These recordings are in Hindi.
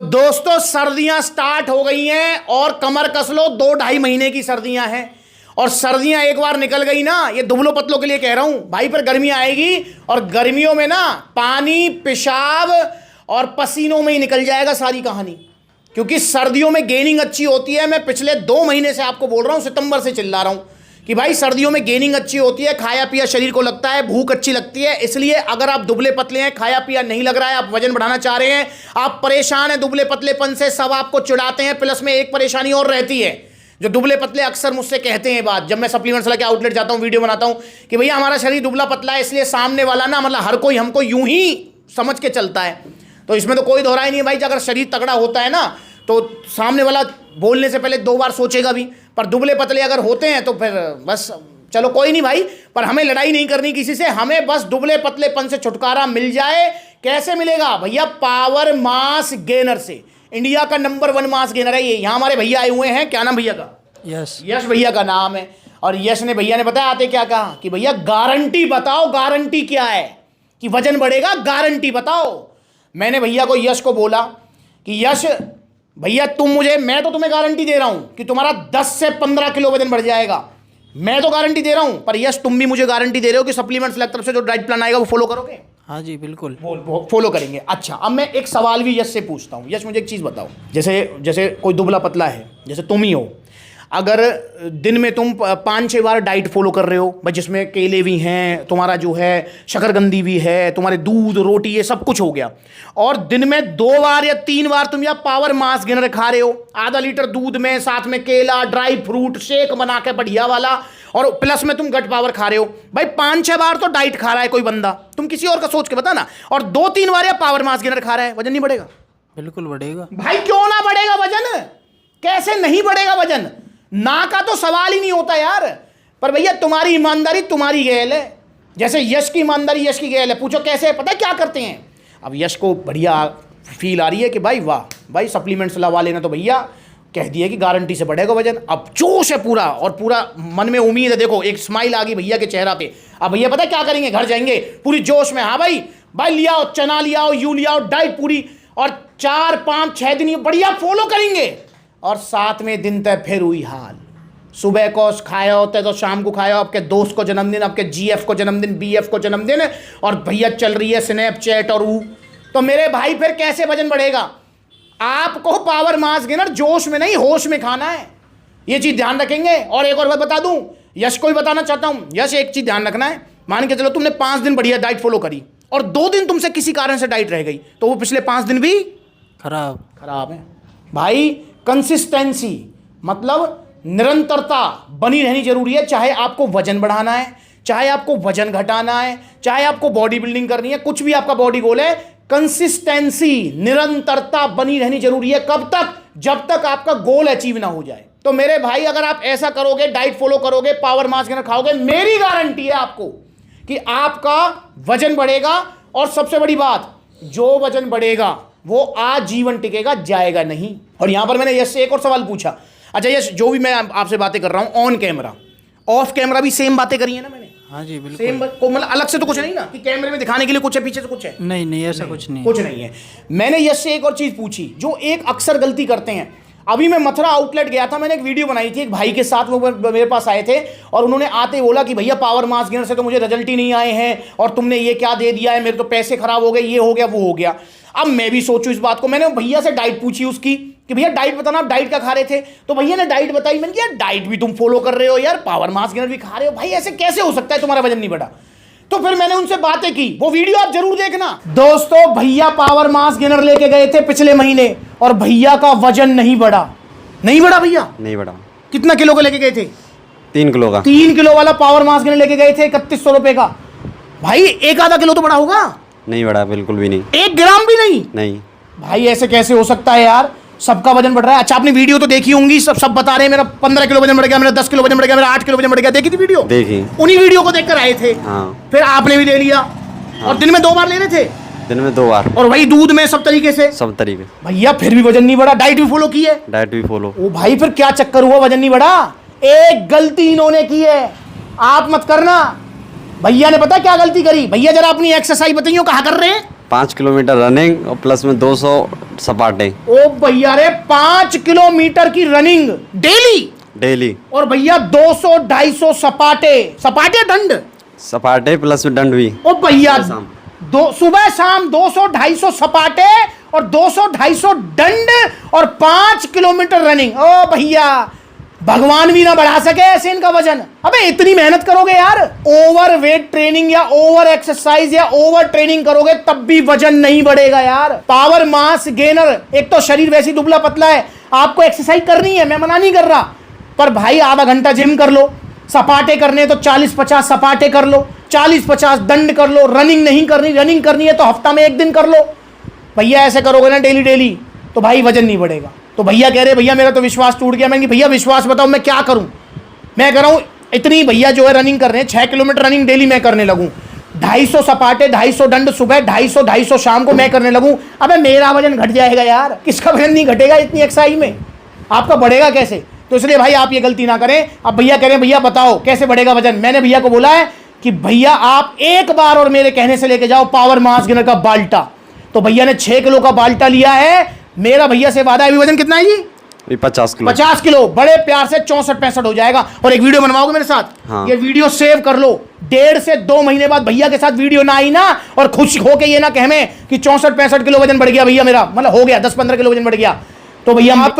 दोस्तों सर्दियां स्टार्ट हो गई हैं और कमर कस लो, 2-2.5 महीने की सर्दियां हैं। और सर्दियां एक बार निकल गई ना, ये दुबलो पतलों के लिए कह रहा हूं भाई, पर गर्मियां आएगी और गर्मियों में ना पानी पेशाब और पसीनों में ही निकल जाएगा सारी कहानी। क्योंकि सर्दियों में गेनिंग अच्छी होती है। मैं पिछले 2 महीने से आपको बोल रहा हूं, सितंबर से चिल्ला रहा हूं कि भाई सर्दियों में गेनिंग अच्छी होती है, खाया पिया शरीर को लगता है, भूख अच्छी लगती है। इसलिए अगर आप दुबले पतले हैं, खाया पिया नहीं लग रहा है, आप वजन बढ़ाना चाह रहे हैं, आप परेशान हैं दुबले पतलेपन से, सब आपको चिढ़ाते हैं, प्लस में एक परेशानी और रहती है। जो दुबले पतले अक्सर मुझसे कहते हैं बात, जब मैं सप्लीमेंट्स लेके आउटलेट जाता हूं, वीडियो बनाता हूं कि भैया हमारा शरीर दुबला पतला है, इसलिए सामने वाला ना मतलब हर कोई हमको यूं ही समझ के चलता है। तो इसमें तो कोई दोहराई नहीं है भाई, अगर शरीर तगड़ा होता है ना तो सामने वाला बोलने से पहले 2 बार सोचेगा भी। पर दुबले पतले अगर होते हैं तो फिर बस चलो कोई नहीं भाई, पर हमें लड़ाई नहीं करनी किसी से, हमें बस दुबले पतलेपन से छुटकारा मिल जाए। कैसे मिलेगा भैया? पावर मास गेनर से। इंडिया का नंबर 1 मास गेनर है ये। यहाँ हमारे भैया आए हुए हैं, क्या नाम भैया का? यश भैया का नाम है। और भैया ने बताया आते क्या कहा कि भैया गारंटी बताओ, गारंटी क्या है कि वजन बढ़ेगा, गारंटी बताओ। मैंने भैया को, यश को बोला कि यश भैया मैं तो तुम्हें गारंटी दे रहा हूं कि तुम्हारा 10 से 15 किलो वजन बढ़ जाएगा। मैं तो गारंटी दे रहा हूं, पर यश तुम भी मुझे गारंटी दे रहे हो कि सप्लीमेंट्स तरफ से जो डाइट प्लान आएगा वो फॉलो करोगे? हाँ जी बिल्कुल फॉलो करेंगे। अच्छा, अब मैं एक सवाल भी यश से पूछता हूं। यश मुझे एक चीज़ बताओ, जैसे कोई दुबला पतला है, जैसे तुम ही हो, अगर दिन में तुम 5-6 बार डाइट फॉलो कर रहे हो भाई, जिसमें केले भी हैं, तुम्हारा जो है शकरकंदी भी है, तुम्हारे दूध रोटी ये सब कुछ हो गया, और दिन में 2 बार या 3 बार तुम या पावर मास गेनर खा रहे हो, आधा लीटर दूध में साथ में केला, ड्राई फ्रूट शेक बना के बढ़िया वाला, और प्लस में तुम गट पावर खा रहे हो भाई, 5-6 बार तो डाइट खा रहा है कोई बंदा, तुम किसी और का सोच के बता ना, और 2-3 बार या पावर मास गेनर खा रहा है, वजन नहीं बढ़ेगा? बिल्कुल बढ़ेगा भाई। क्यों ना बढ़ेगा वजन? कैसे नहीं बढ़ेगा वजन? ना का तो सवाल ही नहीं होता यार। पर भैया तुम्हारी ईमानदारी तुम्हारी गैल है, जैसे यश की ईमानदारी यश की गैल है। पूछो कैसे? पता है क्या करते हैं? अब यश को बढ़िया फील आ रही है कि भाई वाह भाई सप्लीमेंट्स लगा लेना, तो भैया कह दिया कि गारंटी से बढ़ेगा वजन। अब जोश है पूरा, और पूरा मन में उम्मीद है। देखो एक स्माइल आ गई भैया के चेहरा पे। अब भैया पता है क्या करेंगे? घर जाएंगे पूरी जोश में, हाँ भाई लिया आओ, चना लिया आओ, यू लिया आओ, डाइट पूरी, और 4-5-6 दिन ये बढ़िया फॉलो करेंगे। और 7वें दिन तक फिर हुई हाल। सुबह को खाया होता है तो शाम को खाया, आपके दोस्त को जन्मदिन, आपके जीएफ को जन्मदिन, बीएफ को जन्मदिन, और भैया चल रही है स्नैपचैट और तो मेरे भाई फिर कैसे वजन बढ़ेगा? आपको पावर मास गेनर जोश में नहीं होश में खाना है, ये चीज ध्यान रखेंगे। और एक और बात बता दूं, यश को भी बताना चाहता हूं, यश एक चीज ध्यान रखना है। मान के चलो तुमने 5 दिन बढ़िया डाइट फॉलो करी और 2 दिन तुमसे किसी कारण से डाइट रह गई, तो वो पिछले 5 दिन भी खराब है भाई। कंसिस्टेंसी मतलब निरंतरता बनी रहनी जरूरी है, चाहे आपको वजन बढ़ाना है, चाहे आपको वजन घटाना है, चाहे आपको बॉडी बिल्डिंग करनी है, कुछ भी आपका बॉडी गोल है, कंसिस्टेंसी निरंतरता बनी रहनी जरूरी है। कब तक? जब तक आपका गोल अचीव ना हो जाए। तो मेरे भाई अगर आप ऐसा करोगे, डाइट फॉलो करोगे, पावर मास गेनर खाओगे, मेरी गारंटी है आपको कि आपका वजन बढ़ेगा। और सबसे बड़ी बात, जो वजन बढ़ेगा वो आजीवन टिकेगा, जाएगा नहीं। और यहां पर मैंने यश से एक और सवाल पूछा। अच्छा यश, जो भी मैं आपसे बातें कर रहा हूं ऑन कैमरा, ऑफ कैमरा भी सेम बातें करी है ना मैंने? हाँ जी बिल्कुल सेम, मतलब अलग से तो कुछ नहीं ना कि कैमरे में दिखाने के लिए कुछ है, पीछे से कुछ है? नहीं ऐसा कुछ नहीं है। मैंने यश से एक और चीज पूछी, जो एक अक्सर गलती करते हैं। अभी मैं मथुरा आउटलेट गया था, मैंने एक वीडियो बनाई थी एक भाई के साथ, वो मेरे पास आए थे और उन्होंने आते बोला कि भैया पावर मास गेनर से तो मुझे रिजल्ट ही नहीं आए हैं, और तुमने ये क्या दे दिया है, मेरे तो पैसे खराब हो गए, ये हो गया वो हो गया। अब मैं भी सोचूं इस बात को, मैंने भैया से डाइट पूछी उसकी कि भैया डाइट बताना, आप डाइट क्या खा रहे थे? तो भैया ने डाइट बताई। मैंने कहा डाइट भी तुम फॉलो कर रहे हो यार, पावर मास गेनर भी खा रहे हो, भाई ऐसे कैसे हो सकता है तुम्हारा वजन नहीं बढ़ा? तो फिर मैंने उनसे बातें की, वो वीडियो आप जरूर देखना दोस्तों। भैया पावर मास गेनर लेके गए थे पिछले महीने और भैया का वजन नहीं बढ़ा भैया नहीं बढ़ा। कितना किलो का लेके गए थे? 3 किलो का। 3 किलो वाला पावर मास गेनर लेके गए थे 3100 रुपए का। भाई 1/2 किलो तो बढ़ा होगा? नहीं बढ़ा, बिल्कुल भी नहीं। 1 ग्राम भी नहीं। भाई ऐसे कैसे हो सकता है यार? सबका वजन बढ़ रहा है। अच्छा आपने वीडियो तो देखी होंगी, सब बता रहे हैं मेरा 15 किलो वजन बढ़ गया, मेरा 10 किलो वजन बढ़ गया, मेरा 8 किलो वजन बढ़ गया। देखी थी वीडियो? देखी। उन्हीं वीडियो को देखकर आए थे। हाँ। फिर आपने भी ले लिया। हाँ। और दिन में 2 बार ले रहे थे? दिन में 2 बार। और वही दूध में सब तरीके से? सब तरीके। भैया फिर भी वजन नहीं बढ़ा, डाइट भी फॉलो की है? डाइट भी फॉलो। ओ भाई फिर क्या चक्कर हुआ, वजन नहीं बढ़ा? एक गलती इन्होंने की है, आप मत करना। भैया ने पता क्या गलती करी? भैया जरा अपनी एक्सरसाइज बताइए, कहा कर रहे हैं? 5 किलोमीटर रनिंग और प्लस में 200 सपाटे ओ भैया रे 5 किलोमीटर की रनिंग डेली डेली। और भैया 200-250 सपाटे, सपाटे दंड, सपाटे प्लस में दंड भी। ओ भैया शाम। सुबह शाम 200-250 सपाटे और 200-250 दंड और 5 किलोमीटर रनिंग। ओ भैया भगवान भी ना बढ़ा सके ऐसे इनका वजन। अबे इतनी मेहनत करोगे यार, ओवर वेट ट्रेनिंग या ओवर एक्सरसाइज या ओवर ट्रेनिंग करोगे तब भी वजन नहीं बढ़ेगा यार। पावर मास गेनर, एक तो शरीर वैसी दुबला पतला है, आपको एक्सरसाइज करनी है, मैं मना नहीं कर रहा, पर भाई आधा घंटा जिम कर लो, सपाटे करने तो 40-50 सपाटे कर लो, 40-50 दंड कर लो। रनिंग नहीं करनी, रनिंग करनी है तो हफ्ता में 1 दिन कर लो। भैया ऐसे करोगे ना डेली डेली तो भाई वजन नहीं बढ़ेगा। तो भैया कह रहे भैया मेरा तो विश्वास टूट गया। मैं भैया विश्वास बताओ मैं क्या करूं। मैं कह रहा हूं इतनी भैया जो है रनिंग कर रहे हैं, 6 किलोमीटर रनिंग डेली मैं करने लगूं, 250 सपाटे 250 दंड सुबह, 250 शाम को मैं करने लगूं, अबे मेरा वजन घट जाएगा यार। किसका वजन नहीं घटेगा इतनी एक्सरसाइज में, आपका बढ़ेगा कैसे? तो इसलिए भाई आप ये गलती ना करें। अब भैया कह रहे हैं भैया बताओ कैसे बढ़ेगा वजन। मैंने भैया को बोला है कि भैया आप एक बार और मेरे कहने से लेके जाओ पावर मास गेनर का बाल्टा। तो भैया ने 6 किलो का बाल्टा लिया है। मेरा भैया से वादा है, अभी वजन कितना है जी? 50 किलो। 50 किलो बड़े प्यार से 64-65 हो जाएगा। और एक वीडियो बनवाओगे मेरे साथ? हाँ। ये वीडियो सेव कर लो। 1.5 से 2 महीने बाद भैया के साथ वीडियो ना आई ना और खुश होके ये ना कहे कि 64-65 किलो वजन बढ़ गया भैया मेरा, मतलब हो गया 10-15 किलो वजन बढ़ गया, तो भैया आप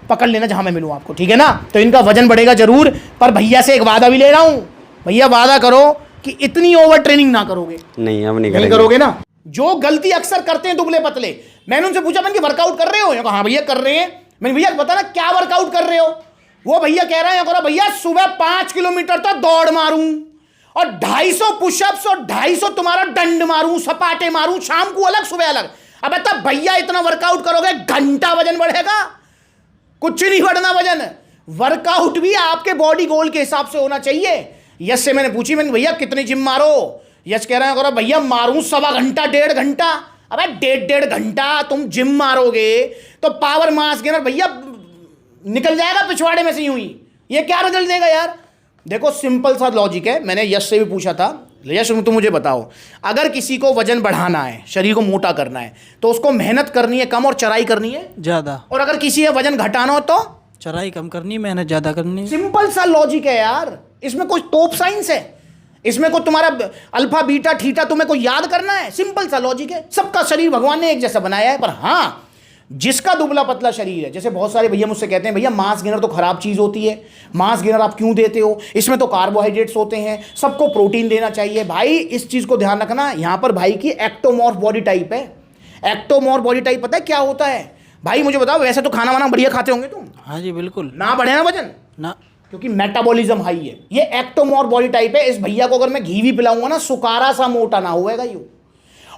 पकड़ लेना जहां मैं मिलूं आपको, ठीक है ना? तो इनका वजन बढ़ेगा जरूर, पर भैया से एक वादा भी ले रहा हूं। भैया वादा करो कि इतनी ओवर ट्रेनिंग ना करोगे। नहीं हम नहीं नहीं करोगे ना? जो गलती अक्सर करते हैं दुबले पतले, मैंने उनसे पूछा मैंने वर्कआउट कर रहे हो? हाँ भैया कर रहे हैं। मैंने भैया बता ना क्या वर्कआउट कर रहे हो? वो भैया कह रहे हैं भैया सुबह 5 किलोमीटर तो दौड़ मारूं और 250 पुशअप्स और 250 तुम्हारा दंड मारूं, सपाटे मारूं, शाम को अलग सुबह अलग। अब तब भैया इतना वर्कआउट करोगे घंटा वजन बढ़ेगा? कुछ नहीं बढ़ना वजन। वर्कआउट भी आपके बॉडी गोल के हिसाब से होना चाहिए। यश से मैंने पूछी, मैंने भैया कितनी जिम मारो? यश कह रहे हैं भैया मारूं 1.25 घंटा 1.5 घंटा। अबे 1.5 घंटा तुम जिम मारोगे तो पावर मास गेनर भैया निकल जाएगा पिछवाड़े में से यूं ही। ये क्या रिजल्ट देगा यार? देखो सिंपल सा लॉजिक है। मैंने यश से भी पूछा था, यश तुम मुझे बताओ, अगर किसी को वजन बढ़ाना है, शरीर को मोटा करना है, तो उसको मेहनत करनी है कम और चराई करनी है ज्यादा, और अगर किसी का वजन घटाना हो तो चराई कम करनी, मेहनत ज्यादा करनी। सिंपल सा लॉजिक है यार, इसमें कोई तोप साइंस है? इसमें कोई तुम्हारा अल्फा बीटा थीटा तुम्हें कोई याद करना है? सिंपल सा लॉजिक है। सबका शरीर भगवान ने एक जैसा बनाया है, पर हाँ जिसका दुबला पतला शरीर है, जैसे बहुत सारे भैया मुझसे कहते हैं भैया मास गेनर तो खराब चीज होती है, मास गेनर आप क्यों देते हो, इसमें तो कार्बोहाइड्रेट्स होते हैं, सबको प्रोटीन देना चाहिए। भाई इस चीज को ध्यान रखना, यहां पर भाई की एक्टोमॉर्फ बॉडी टाइप है। एक्टोमॉर्फ बॉडी टाइप पता है क्या होता है? भाई मुझे बताओ, वैसे तो खाना वाना बढ़िया खाते होंगे तुम? हाँ जी बिल्कुल। ना बढ़े ना वजन ना, क्योंकि मेटाबॉलिज्म हाई है। ये एक्टोमॉर्फ बॉडी टाइप है। इस भैया को अगर मैं घी भी पिलाऊंगा ना, सुकारा सा मोटा ना होएगा यूं।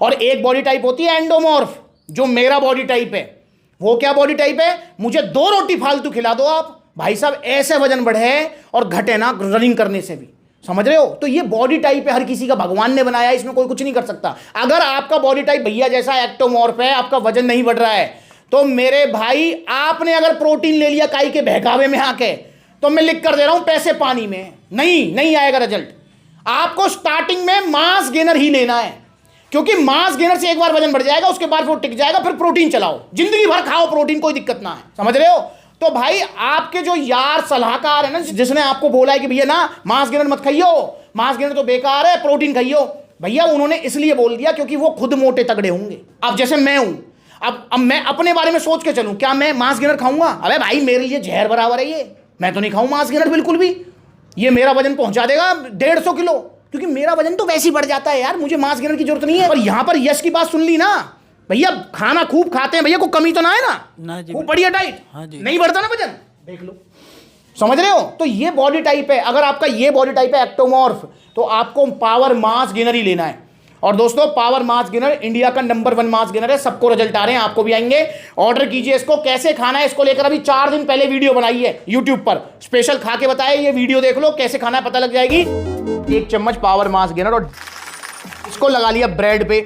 और एक बॉडी टाइप होती है एंडोमॉर्फ, जो मेरा बॉडी टाइप है। वो क्या बॉडी टाइप है? मुझे 2 रोटी फालतू खिला दो आप, भाई साहब ऐसे वजन बढ़े और घटे ना रनिंग करने से भी। समझ रहे हो? तो ये बॉडी टाइप है, हर किसी का भगवान ने बनाया, इसमें कोई कुछ नहीं कर सकता। अगर आपका बॉडी टाइप भैया जैसा एक्टोमॉर्फ है, आपका वजन नहीं बढ़ रहा है, तो मेरे भाई आपने अगर प्रोटीन ले लिया काई के बहकावे में आके, तो मैं लिख कर दे रहा हूं पैसे पानी में, नहीं आएगा रिजल्ट। आपको स्टार्टिंग में मास गेनर ही लेना है, क्योंकि मास गेनर से एक बार वजन बढ़ जाएगा, उसके बाद वो टिक जाएगा, फिर प्रोटीन चलाओ, जिंदगी भर खाओ प्रोटीन, कोई दिक्कत ना है। समझ रहे हो? तो भाई आपके जो यार सलाहकार है ना, जिसने आपको बोला है कि भैया ना मास गेनर मत खाइयो, मास गेनर तो बेकार है, प्रोटीन खाइयो, भैया उन्होंने इसलिए बोल दिया क्योंकि वो खुद मोटे तगड़े होंगे। अब जैसे मैं हूं, अब मैं अपने बारे में सोच के चलूं, क्या मैं मास गेनर खाऊंगा? अबे भाई मेरे लिए जहर बराबर है ये, मैं तो नहीं खाऊं मास गेनर बिल्कुल भी। ये मेरा वजन पहुंचा देगा 150 किलो, क्योंकि मेरा वजन तो वैसे ही बढ़ जाता है यार, मुझे मास गेनर की जरूरत नहीं है। और यहां पर यश की बात सुन ली ना, भैया खाना खूब खाते हैं, भैया को कमी तो ना है ना जी, खूब बढ़िया डाइट, हाँ जी, नहीं बढ़ता ना वजन, देख लो। समझ रहे हो? तो ये बॉडी टाइप है। अगर आपका ये बॉडी टाइप है एक्टोमॉर्फ, तो आपको पावर मास गेनर ही लेना है। और दोस्तों पावर मास गेनर इंडिया का नंबर 1 मास गेनर है, सबको रिजल्ट आ रहे हैं, आपको भी आएंगे। ऑर्डर कीजिए इसको। कैसे खाना है इसको लेकर अभी 4 दिन पहले वीडियो बनाई है यूट्यूब पर, स्पेशल खा के बताए, ये वीडियो देख लो, कैसे खाना है पता लग जाएगी। 1 चम्मच पावर मास गेनर और इसको लगा लिया ब्रेड पे,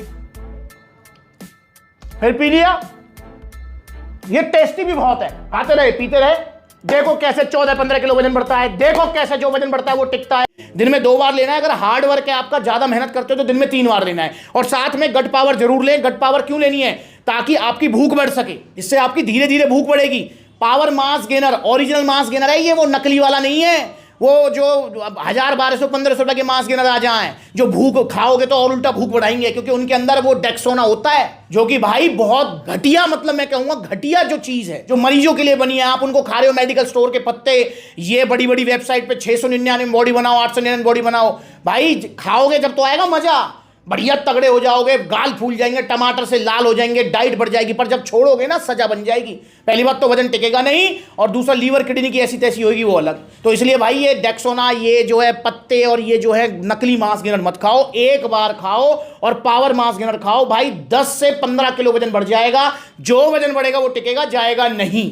फिर पी लिया। ये टेस्टी भी बहुत है, खाते रहे पीते रहे। देखो कैसे 14-15 किलो वजन बढ़ता है, देखो कैसे जो वजन बढ़ता है वो टिकता है। दिन में 2 बार लेना है, अगर हार्ड वर्क है आपका, ज्यादा मेहनत करते हो तो दिन में 3 बार लेना है। और साथ में गट पावर जरूर लें। गट पावर क्यों लेनी है? ताकि आपकी भूख बढ़ सके, इससे आपकी धीरे धीरे भूख बढ़ेगी। Power mass gainer original mass gainer है ये, वो नकली वाला नहीं है, वो जो 1000, 1200, 1500 रुपए के मास गेनर आ जाए, जो भूख खाओगे तो और उल्टा भूख बढ़ाएंगे, क्योंकि उनके अंदर वो डेक्सोना होता है, जो कि भाई बहुत घटिया, मतलब मैं कहूंगा घटिया जो चीज है, जो मरीजों के लिए बनी है। आप उनको खा रहे हो मेडिकल स्टोर के पत्ते, ये बड़ी बड़ी वेबसाइट पे 699 में बॉडी बनाओ, 899 बॉडी बनाओ। भाई खाओगे जब तो आएगा मजा, बढ़िया तगड़े हो जाओगे, गाल फूल जाएंगे, टमाटर से लाल हो जाएंगे, डाइट बढ़ जाएगी। पर जब छोड़ोगे ना सजा बन जाएगी। पहली बात तो वजन टिकेगा नहीं, और दूसरा लीवर किडनी की ऐसी तैसी होगी वो अलग। तो इसलिए भाई ये डेक्सोना, ये जो है पत्ते और ये जो है नकली मास गेनर मत खाओ। एक बार खाओ और पावर मास गेनर खाओ, भाई 10 से 15 किलो वजन बढ़ जाएगा। जो वजन बढ़ेगा वो टिकेगा, जाएगा नहीं।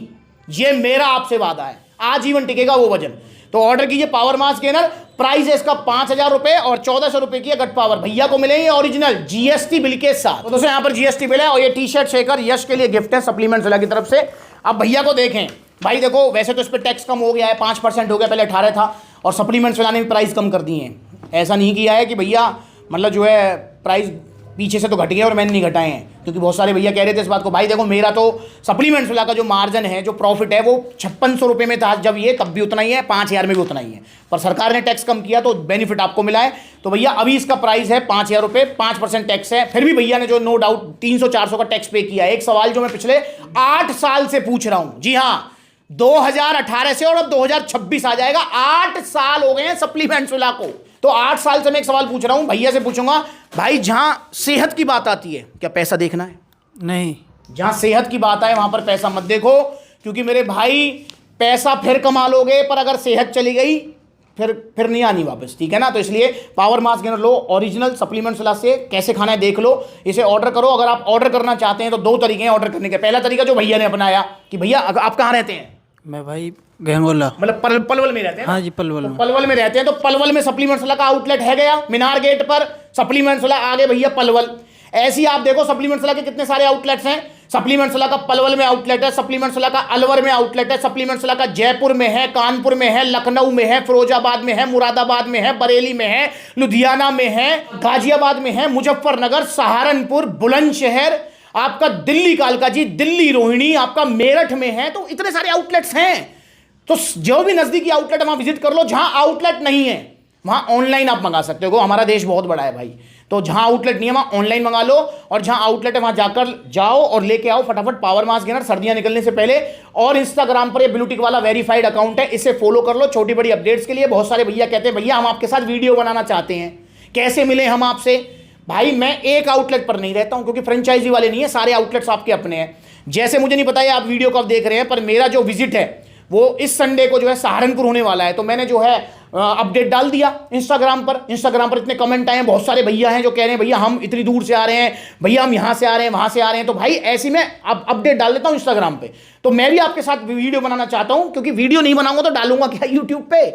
ये मेरा आपसे वादा है, आजीवन टिकेगा वो वजन। तो ऑर्डर कीजिए पावर मास गेनर। प्राइस है इसका 5000 रुपए और 1400 रुपए की गट पावर। भैया को मिलेंगे ओरिजिनल जीएसटी बिल के साथ। तो दोस्तों यहाँ पर जीएसटी बिल है, और ये टी शर्ट शेकर यश के लिए गिफ्ट है सप्लीमेंट्स वाला की तरफ से। अब भैया को देखें भाई, देखो वैसे तो इस पर टैक्स कम हो गया है, 5% हो गया, पहले 18 था, और सप्लीमेंट्स वाला ने भी प्राइस कम कर दिए हैं। ऐसा नहीं किया है कि भैया मतलब जो है प्राइस पीछे से तो घट गए और मैंने नहीं घटाए हैं, क्योंकि बहुत सारे भैया कह रहे थे इस बात को। भाई देखो मेरा तो सप्लीमेंट्स वाला का जो मार्जिन है, जो प्रॉफिट है, वो 5600 रुपये में था जब ये, तब भी उतना ही है, 5000 में भी उतना ही है। पर सरकार ने टैक्स कम किया तो बेनिफिट आपको मिला है। तो भैया अभी इसका प्राइस है 5000 रुपये, 5% टैक्स है। फिर भी भैया ने जो नो डाउट 300-400 का टैक्स पे किया है। एक सवाल जो मैं पिछले 8 साल से पूछ रहा हूं, जी हाँ, 2018 से, और अब 2026 आ जाएगा, 8 साल हो गए हैं सप्लीमेंट्स वाला को। तो 8 साल से मैं एक सवाल पूछ रहा हूं, भैया से पूछूंगा, भाई जहां सेहत की बात आती है क्या पैसा देखना है? नहीं, जहां सेहत की बात आए वहां पर पैसा मत देखो, क्योंकि मेरे भाई पैसा फिर कमा लोगे, पर अगर सेहत चली गई फिर नहीं आनी वापस, ठीक है ना। तो इसलिए पावर मास गेनर लो, ओरिजिनल सप्लीमेंट्स वाला से कैसे खाना है देख लो, इसे ऑर्डर करो। अगर आप ऑर्डर करना चाहते हैं तो 2 तरीके हैं ऑर्डर करने के। पहला तरीका जो भैया ने अपनाया कि भैया आप कहाँ रहते हैं? मैं भाई गंगोला, मतलब पलवल में रहते हैं ना? हाँ जी, पलवल में। पलवल में रहते हैं तो पलवल में सप्लीमेंट्स वाला का आउटलेट है गया, मीनार गेट पर सप्लीमेंट्स वाला, आगे भैया पलवल। ऐसी आप देखो सप्लीमेंट्स वाला के कितने सारे आउटलेट्स हैं। सप्लीमेंट्स वाला का पलवल में आउटलेट है, सप्लीमेंट्स वाला का अलवर में आउटलेट है, सप्लीमेंट्स वाला का जयपुर में है, कानपुर में है, लखनऊ में है, फिरोजाबाद में है, मुरादाबाद में है, बरेली में है, लुधियाना में है, गाजियाबाद में है, मुजफ्फरनगर, सहारनपुर, बुलंदशहर, आपका दिल्ली कालका जी, दिल्ली रोहिणी, आपका मेरठ में है। तो इतने सारे आउटलेट्स हैं। तो जो भी नजदीकी आउटलेट है वहां विजिट कर लो। जहां आउटलेट नहीं है वहां ऑनलाइन आप मंगा सकते हो। हमारा देश बहुत बड़ा है भाई, तो जहां आउटलेट नहीं है वहां ऑनलाइन मंगा लो, और जहां आउटलेट है वहां जाकर जाओ और लेके आओ फटाफट पावर मास गेनर सर्दियां निकलने से पहले। और इंस्टाग्राम पर ये ब्लूटिक वाला वेरीफाइड अकाउंट है, इसे फॉलो कर लो छोटी बड़ी अपडेट्स के लिए। बहुत सारे भैया कहते हैं भैया हम आपके साथ वीडियो बनाना चाहते हैं, कैसे मिले हम आपसे? भाई मैं एक आउटलेट पर नहीं रहता हूं, क्योंकि फ्रेंचाइजी वाले नहीं है, सारे आउटलेट्स आपके अपने हैं। जैसे मुझे नहीं पता है आप वीडियो कब देख रहे हैं, पर मेरा जो विजिट है वो इस संडे को जो है सहारनपुर होने वाला है। तो मैंने जो है अपडेट डाल दिया इंस्टाग्राम पर इतने कमेंट आए हैं, बहुत सारे भैया हैं जो कह रहे हैं भैया हम इतनी दूर से आ रहे हैं, भैया हम यहाँ से आ रहे हैं, वहाँ से आ रहे हैं। तो भाई ऐसी मैं अब अपडेट डाल देता हूँ इंस्टाग्राम पे। तो मैं भी आपके साथ वीडियो बनाना चाहता हूँ, क्योंकि वीडियो नहीं बनाऊंगा तो डालूंगा क्या यूट्यूब पे?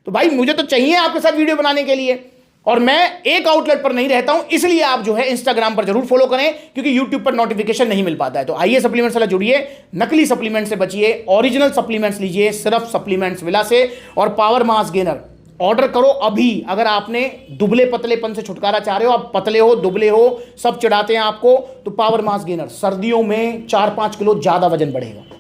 तो भाई मुझे तो चाहिए आपके साथ वीडियो बनाने के लिए, और मैं एक आउटलेट पर नहीं रहता हूं, इसलिए आप जो है इंस्टाग्राम पर जरूर फॉलो करें, क्योंकि यूट्यूब पर नोटिफिकेशन नहीं मिल पाता है। तो आइए सप्लीमेंट्स वाला जुड़िए, नकली सप्लीमेंट से बचिए, ओरिजिनल सप्लीमेंट्स लीजिए सिर्फ सप्लीमेंट्स विला से। और पावर मास गेनर ऑर्डर करो अभी। अगर आपने दुबले पतलेपन से छुटकारा चाह रहे हो, आप पतले हो दुबले हो सब चढ़ाते हैं आपको, तो पावर मास गेनर सर्दियों में 4-5 किलो ज्यादा वजन बढ़ेगा।